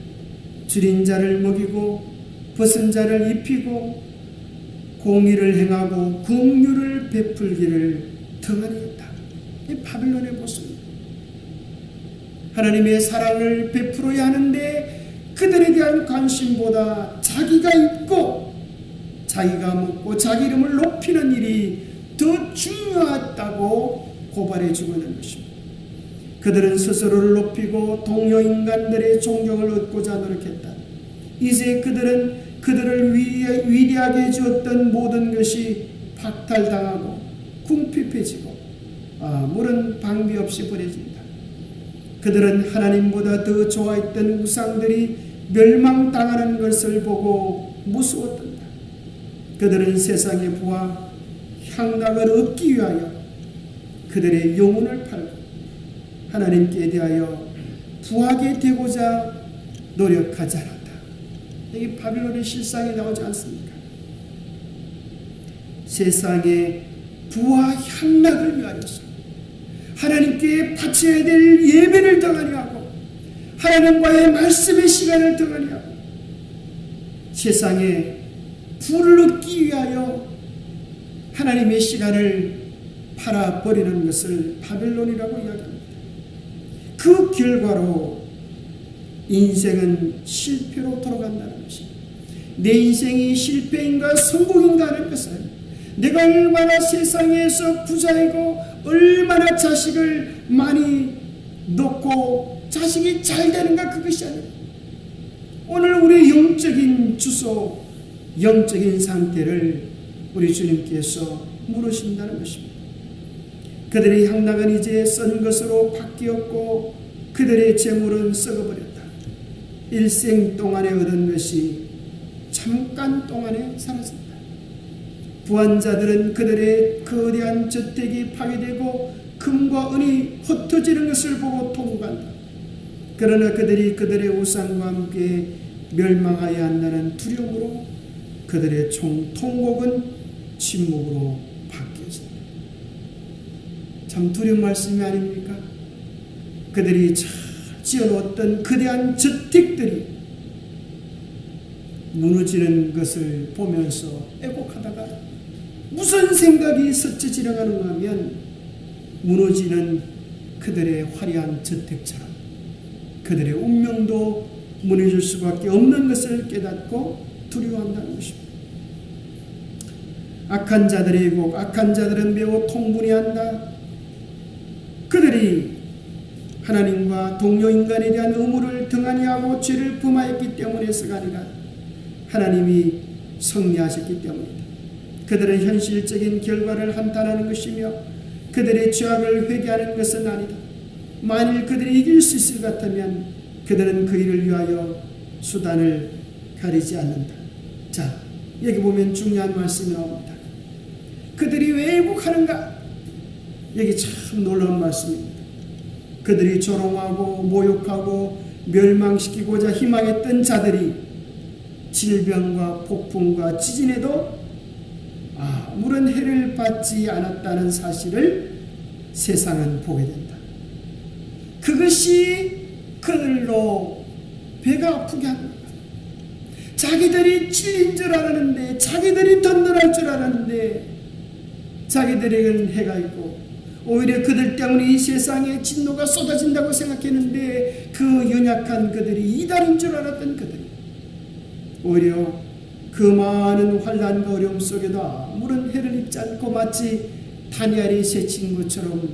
줄인 자를 먹이고 벗은 자를 입히고 공의를 행하고 긍휼을 베풀기를 등한히 했다. 이 바벨론의 모습입니다. 하나님의 사랑을 베풀어야 하는데 그들에 대한 관심보다 자기가 입고 자기가 먹고 자기 이름을 높이는 일이 더 중요하다고 고발해 주고 있는 것입니다. 그들은 스스로를 높이고 동료 인간들의 존경을 얻고자 노력했다. 이제 그들을 위대하게 해주었던 모든 것이 박탈당하고 궁핍해지고 물은 방비 없이 버려진다. 그들은 하나님보다 더 좋아했던 우상들이 멸망당하는 것을 보고 무서웠단다. 그들은 세상의 부와 향락을 얻기 위하여 그들의 영혼을 팔고 하나님께 대하여 부하게 되고자 노력하지 않았다. 여기 바빌론의 실상이 나오지 않습니까? 세상의 부와 향락을 위하여서 하나님께 바쳐야 될 예배를 등하니 하고 하나님과의 말씀의 시간을 등하니 하고 세상에 부를 얻기 위하여 하나님의 시간을 팔아버리는 것을 바벨론이라고 이야기합니다. 그 결과로 인생은 실패로 돌아간다는 것입니다. 내 인생이 실패인가 성공인가 하는 것은 내가 얼마나 세상에서 부자이고 얼마나 자식을 많이 놓고 자식이 잘 되는가 그것이 아니라 오늘 우리의 영적인 주소, 영적인 상태를 우리 주님께서 물으신다는 것입니다. 그들의 향락은 이제 썬 것으로 바뀌었고 그들의 재물은 썩어버렸다. 일생 동안에 얻은 것이 잠깐 동안에 사라진다. 부한 자들은 그들의 거대한 저택이 파괴되고 금과 은이 흩어지는 것을 보고 통곡한다. 그러나 그들이 그들의 우상과 함께 멸망하여 한다는 두려움으로 그들의 통곡은 침묵으로 바뀌어진다. 참 두려운 말씀이 아닙니까? 그들이 잘 지어놓았던 거대한 저택들이 무너지는 것을 보면서 애곡하다가 무슨 생각이 스쳐 지나가는가 하면 무너지는 그들의 화려한 저택처럼 그들의 운명도 무너질 수밖에 없는 것을 깨닫고 두려워한다는 것입니다. 악한 자들의 곡, 악한 자들은 매우 통분해한다. 그들이 하나님과 동료 인간에 대한 의무를 등한히 하고 죄를 범하였기 때문에서가 아니라 하나님이 섭리하셨기 때문이다. 그들은 현실적인 결과를 한탄하는 것이며 그들의 죄악을 회개하는 것은 아니다. 만일 그들이 이길 수 있을 것 같으면 그들은 그 일을 위하여 수단을 가리지 않는다. 자, 여기 보면 중요한 말씀이 나옵니다. 그들이 왜 애국하는가? 여기 참 놀라운 말씀입니다. 그들이 조롱하고 모욕하고 멸망시키고자 희망했던 자들이 질병과 폭풍과 지진에도 아무런 해를 받지 않았다는 사실을 세상은 보게 된다. 그것이 그들로 배가 아프게 합니다. 자기들이 찔린 줄 알았는데, 자기들이 든든할 줄 알았는데 자기들에게는 해가 있고 오히려 그들 때문에 이 세상에 진노가 쏟아진다고 생각했는데 그 연약한 그들이 이달인 줄 알았던 그들이 오히려 그 많은 환난과 어려움 속에도 아무런 해를 입지 않고 마치 다니엘이 새친 것처럼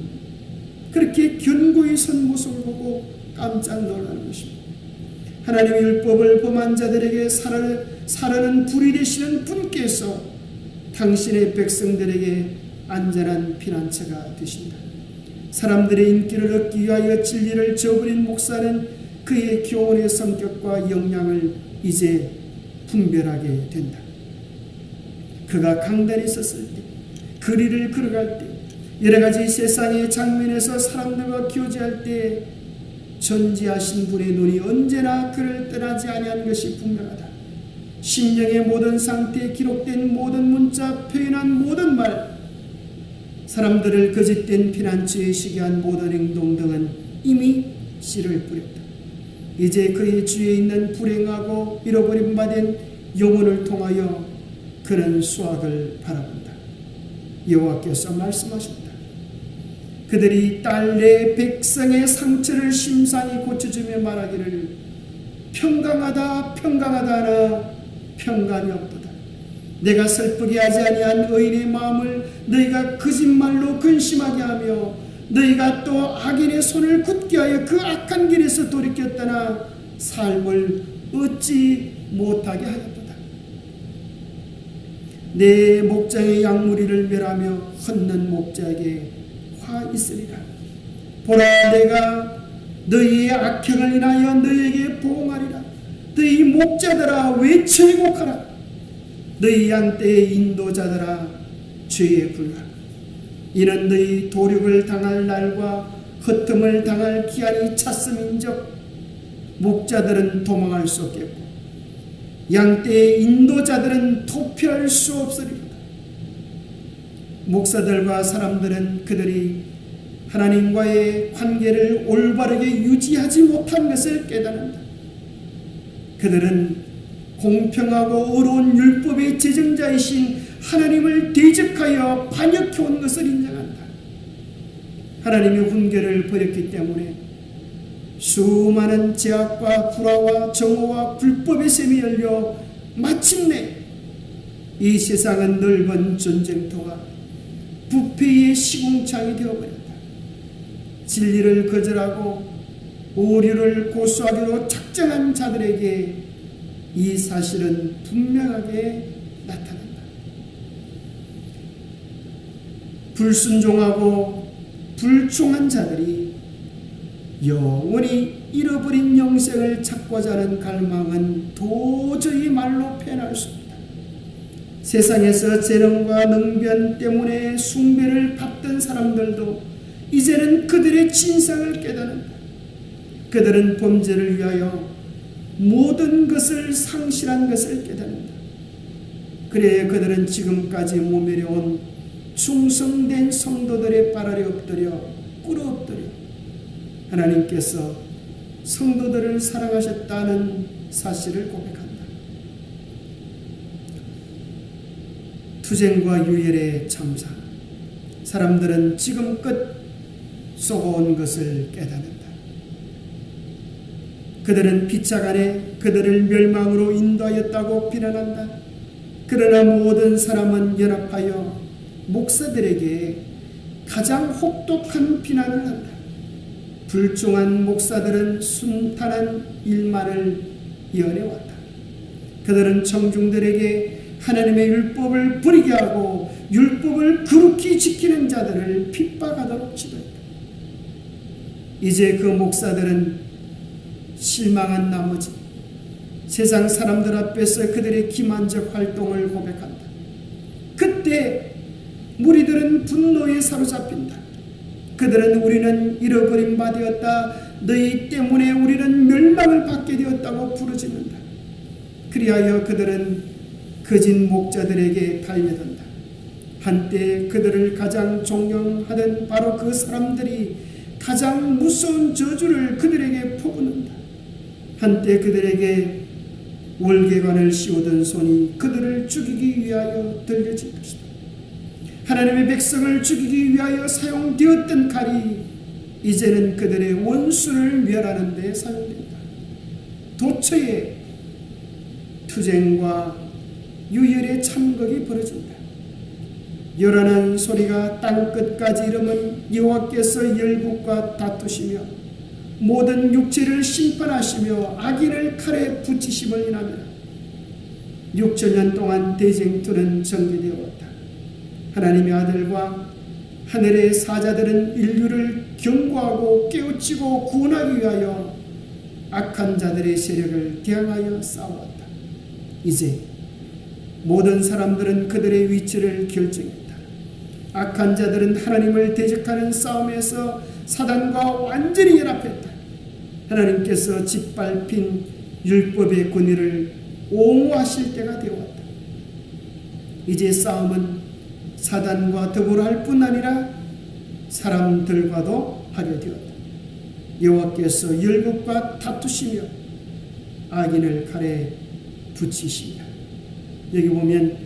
그렇게 견고히 선 모습을 보고 깜짝 놀라는 것입니다. 하나님의 율법을 범한 자들에게 사르는 불이 되시는 분께서 당신의 백성들에게 안전한 피난처가 되신다. 사람들의 인기를 얻기 위하여 진리를 저버린 목사는 그의 교훈의 성격과 역량을 이제 분별하게 된다. 그가 강단에 섰을 때, 거리를 걸어갈 때, 여러 가지 세상의 장면에서 사람들과 교제할 때 전지하신 분의 눈이 언제나 그를 떠나지 아니한 것이 분명하다. 심령의 모든 상태에 기록된 모든 문자, 표현한 모든 말, 사람들을 거짓된 피난처에 시기한 모든 행동 등은 이미 씨를 뿌렸다. 이제 그의 주위에 있는 불행하고 잃어버린 바 된 영혼을 통하여 그는 수확을 바라본다. 여호와께서 말씀하셨다. 그들이 딸 내 백성의 상처를 심상히 고쳐주며 말하기를 평강하다 평강하다 하나 평강이 없도다. 내가 슬프게 하지 아니한 의인의 마음을 너희가 거짓말로 근심하게 하며 너희가 또 악인의 손을 굳게 하여 그 악한 길에서 돌이켰다나 삶을 얻지 못하게 하였도다. 내 목자의 양무리를 멸하며 헛는 목자에게 화 있으리라. 보라, 내가 너희의 악행을 인하여 너희에게 보응하리라. 너희 목자들아 외쳐 애곡하라. 너희 양떼의 인도자들아 죄에 불하라. 이는 너희 도륙을 당할 날과 흩음을 당할 기한이 찼음인적 목자들은 도망할 수 없겠고 양떼의 인도자들은 도피할 수 없으리라. 목사들과 사람들은 그들이 하나님과의 관계를 올바르게 유지하지 못한 것을 깨닫는다. 그들은 공평하고 의로운 율법의 제정자이신 하나님을 대적하여 반역해온 것을 인정한다. 하나님의 훈계를 버렸기 때문에 수많은 제약과 불화와 정오와 불법의 셈이 열려 마침내 이 세상은 넓은 전쟁터와 부패의 시궁창이 되어버렸다. 진리를 거절하고 오류를 고수하기로 작정한 자들에게 이 사실은 분명하게 나타난다. 불순종하고 불충한 자들이 영원히 잃어버린 영생을 찾고자 하는 갈망은 도저히 말로 표현할 수 없다. 세상에서 재능과 능변 때문에 숭배를 받던 사람들도 이제는 그들의 진상을 깨닫는다. 그들은 범죄를 위하여 모든 것을 상실한 것을 깨닫는다. 그래야 그들은 지금까지 모멸해온 충성된 성도들의 발 아래 엎드려 꿇어 엎드려 하나님께서 성도들을 사랑하셨다는 사실을 고백한다. 투쟁과 유혈의 참사, 사람들은 지금껏 쏘아온 것을 깨닫는다. 그들은 피차 간에 그들을 멸망으로 인도하였다고 비난한다. 그러나 모든 사람은 연합하여 목사들에게 가장 혹독한 비난을 한다. 불중한 목사들은 순탄한 일만을 이어내왔다. 그들은 청중들에게 하나님의 율법을 버리게 하고 율법을 거룩히 지키는 자들을 핍박하도록 지도했다. 이제 그 목사들은 실망한 나머지 세상 사람들 앞에서 그들의 기만적 활동을 고백한다. 그때 무리들은 분노에 사로잡힌다. 그들은 우리는 잃어버린 바 되었다. 너희 때문에 우리는 멸망을 받게 되었다고 부르짖는다. 그리하여 그들은 거짓 목자들에게 달려든다. 한때 그들을 가장 존경하던 바로 그 사람들이 가장 무서운 저주를 그들에게 퍼붓는다. 한때 그들에게 월계관을 씌우던 손이 그들을 죽이기 위하여 들려질 것이다. 하나님의 백성을 죽이기 위하여 사용되었던 칼이 이제는 그들의 원수를 멸하는 데 사용된다. 도처에 투쟁과 유혈의 참극이 벌어진다. 요란한 소리가 땅끝까지 이르면 여호와께서 열국과 다투시며 모든 육체를 심판하시며 악인을 칼에 붙이심을 인하니라. 6천년 동안 대쟁투는 전개되었다. 하나님의 아들과 하늘의 사자들은 인류를 경고하고 깨우치고 구원하기 위하여 악한 자들의 세력을 대항하여 싸웠다. 이제 모든 사람들은 그들의 위치를 결정했다. 악한 자들은 하나님을 대적하는 싸움에서 사단과 완전히 연합했다. 하나님께서 짓밟힌 율법의 권위를 옹호하실 때가 되었다. 이제 싸움은 사단과 더불어 할 뿐 아니라 사람들과도 하게 되었다. 여호와께서 열국과 다투시며 악인을 칼에 붙이시며, 여기 보면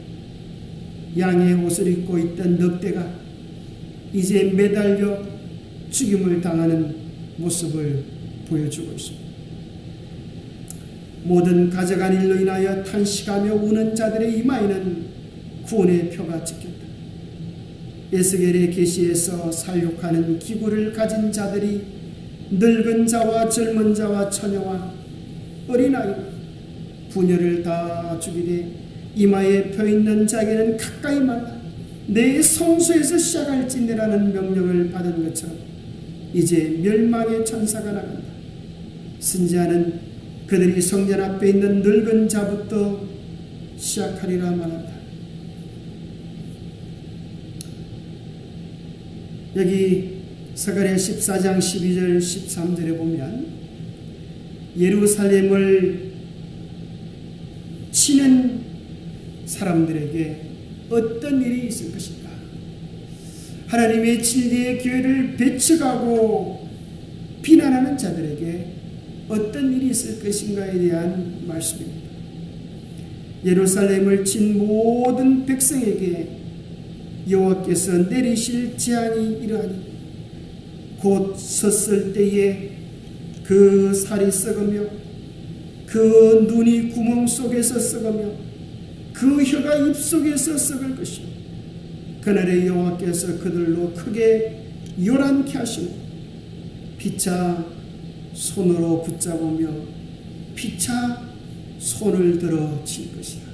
양의 옷을 입고 있던 늑대가 이제 매달려 죽임을 당하는 모습을 보여주고 있습니다. 모든 가져간 일로 인하여 탄식하며 우는 자들의 이마에는 구원의 표가 찍혔다. 에스겔의 계시에서 살육하는 기구를 가진 자들이 늙은 자와 젊은 자와 처녀와 어린아이와 부녀를 다 죽이되 이마에 펴있는 자에게는 가까이 말라 내 성소에서 시작할지니라는 명령을 받은 것처럼 이제 멸망의 천사가 나간다. 선지자는 그들이 성전 앞에 있는 늙은 자부터 시작하리라 말한다. 여기 스가랴 14장 12절 13절에 보면 예루살렘을 치는 사람들에게 어떤 일이 있을 것인가? 하나님의 진리의 교회를 배척하고 비난하는 자들에게 어떤 일이 있을 것인가에 대한 말씀입니다. 예루살렘을 친 모든 백성에게 여호와께서 내리실 재앙이 이러하니 곧 섰을 때에 그 살이 썩으며 그 눈이 구멍 속에서 썩으며 그 혀가 입속에서 썩을 것이요 그날에 여호와께서 그들로 크게 요란케 하시고 피차 손으로 붙잡으며 피차 손을 들어 칠 것이다.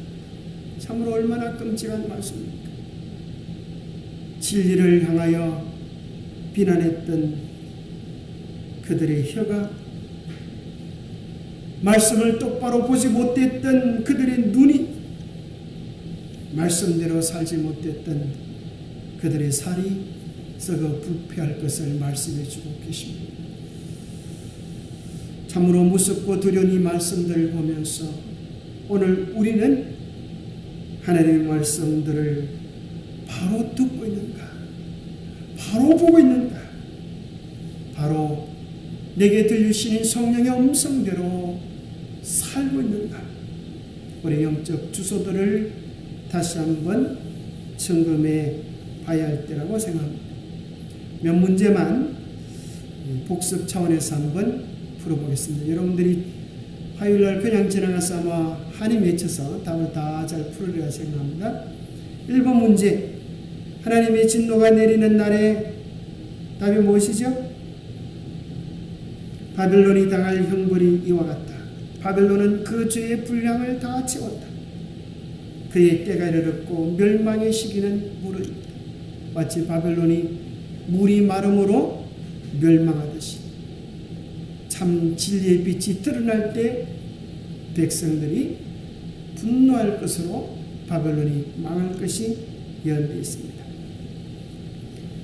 참으로 얼마나 끔찍한 말씀입니까? 진리를 향하여 비난했던 그들의 혀가, 말씀을 똑바로 보지 못했던 그들의 눈이, 말씀대로 살지 못했던 그들의 살이 썩어 부패할 것을 말씀해 주고 계십니다. 참으로 무섭고 두려운 이 말씀들을 보면서 오늘 우리는 하나님의 말씀들을 바로 듣고 있는가? 바로 보고 있는가? 바로 내게 들리시는 성령의 음성대로 살고 있는가? 우리 영적 주소들을 다시 한번 점검해 봐야 할 때라고 생각합니다. 몇 문제만 복습 차원에서 한번 풀어보겠습니다. 여러분들이 화요일날 그냥 지나가서 아마 한이 맺혀서 답을 다 잘 풀으리라 생각합니다. 1번 문제, 하나님의 진노가 내리는 날에 답이 무엇이죠? 바벨론이 당할 형벌이 이와 같다. 바벨론은 그 죄의 분량을 다 채웠다. 그의 때가 이르렀고 멸망의 시기는 무르익다. 마치 바벨론이 물이 마름으로 멸망하듯이 참 진리의 빛이 드러날 때 백성들이 분노할 것으로 바벨론이 망할 것이 예언되어 있습니다.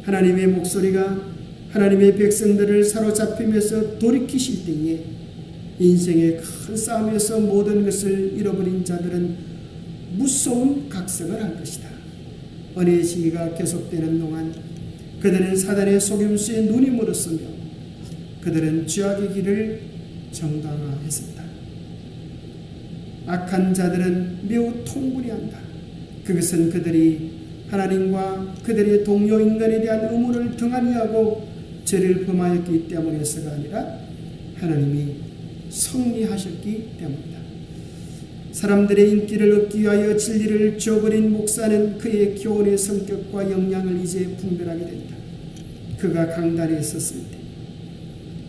하나님의 목소리가 하나님의 백성들을 사로잡히면서 돌이키실 때에 인생의 큰 싸움에서 모든 것을 잃어버린 자들은 무서운 각성을 할 것이다. 은혜의 시기가 계속되는 동안 그들은 사단의 속임수에 눈이 멀었으며 그들은 죄악의 길을 정당화했습니다. 악한 자들은 매우 통분해한다. 그것은 그들이 하나님과 그들의 동료 인간에 대한 의문을 등한히 하고 죄를 범하였기 때문에서가 아니라 하나님이 섭리하셨기 때문이다. 사람들의 인기를 얻기 위하여 진리를 저버린 목사는 그의 교훈의 성격과 역량을 이제 분별하게 된다. 그가 강단에 섰을 때,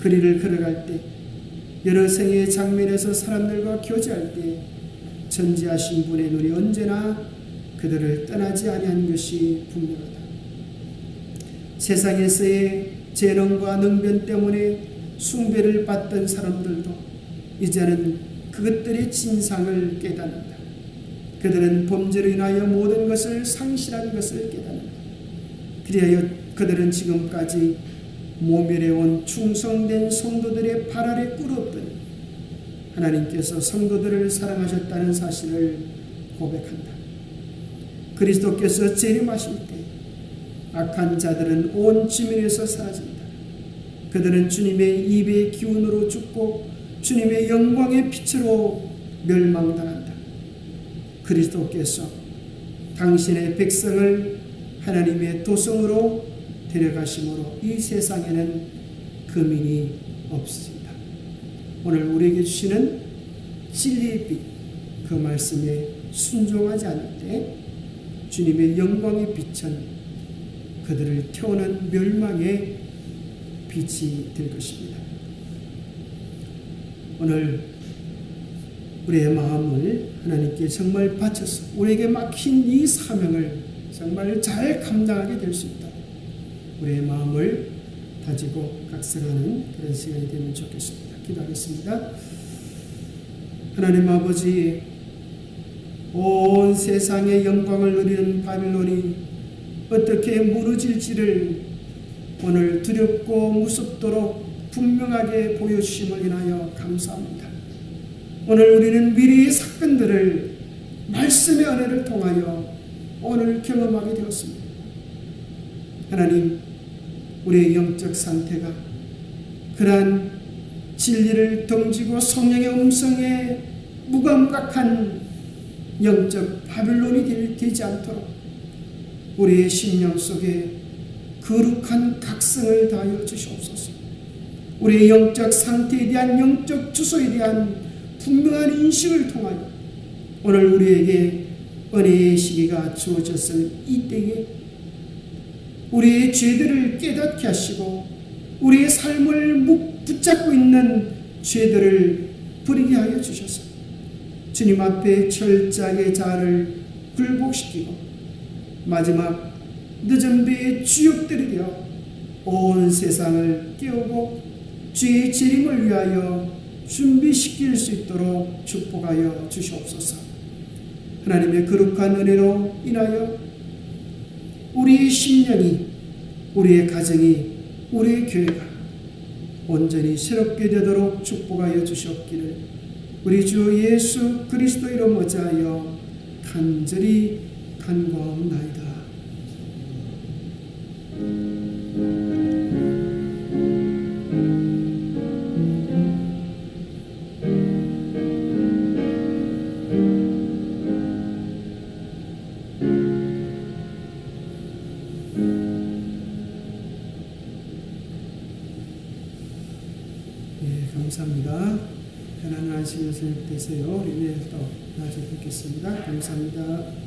거리를 걸어갈 때, 여러 생의 장면에서 사람들과 교제할 때 전지하신 분의 눈이 언제나 그들을 떠나지 아니한 것이 분명하다. 세상에서의 재능과 능변 때문에 숭배를 받던 사람들도 이제는 그것들의 진상을 깨닫는다. 그들은 범죄로 인하여 모든 것을 상실한 것을 깨닫는다. 그리하여 그들은 지금까지 모멸해온 충성된 성도들의 발 아래 꿇었더니 하나님께서 성도들을 사랑하셨다는 사실을 고백한다. 그리스도께서 재림하실 때 악한 자들은 온 지면에서 사라진다. 그들은 주님의 입의 기운으로 죽고 주님의 영광의 빛으로 멸망당한다. 그리스도께서 당신의 백성을 하나님의 도성으로 데려가심으로 이 세상에는 금인이 없습니다. 오늘 우리에게 주시는 진리의 빛, 그 말씀에 순종하지 않을 때 주님의 영광의 빛은 그들을 태우는 멸망의 빛이 될 것입니다. 오늘 우리의 마음을 하나님께 정말 바쳐서 우리에게 막힌 이 사명을 정말 잘 감당하게 될 수 있다. 우리의 마음을 다지고 각성하는 그런 시간이 되면 좋겠습니다. 기도하겠습니다. 하나님 아버지, 온 세상의 영광을 누리는 바빌론이 어떻게 무너질지를 오늘 두렵고 무섭도록 분명하게 보여주심을 인하여 감사합니다. 오늘 우리는 미래의 사건들을 말씀의 은혜를 통하여 오늘 경험하게 되었습니다. 하나님, 우리의 영적 상태가 그러한 진리를 던지고 성령의 음성에 무감각한 영적 바빌론이 되지 않도록 우리의 심령 속에 거룩한 각성을 다하여 주시옵소서. 우리의 영적 상태에 대한 영적 주소에 대한 분명한 인식을 통하여 오늘 우리에게 은혜의 시기가 주어졌을 이때에 우리의 죄들을 깨닫게 하시고 우리의 삶을 붙잡고 있는 죄들을 버리게 하여 주셔서 주님 앞에 철저하게 자아를 굴복시키고 마지막 늦은 배의 주역들이 되어 온 세상을 깨우고 주의 재림을 위하여 준비시킬 수 있도록 축복하여 주시옵소서. 하나님의 거룩한 은혜로 인하여 우리의 심령이, 우리의 가정이, 우리의 교회가 온전히 새롭게 되도록 축복하여 주시옵기를 우리 주 예수 그리스도 이름 어찌하여 간절히 간구하옵나이다. 감사합니다. 편안한 안식일 저녁 되세요. 우리 내일 또 나중에 뵙겠습니다. 감사합니다.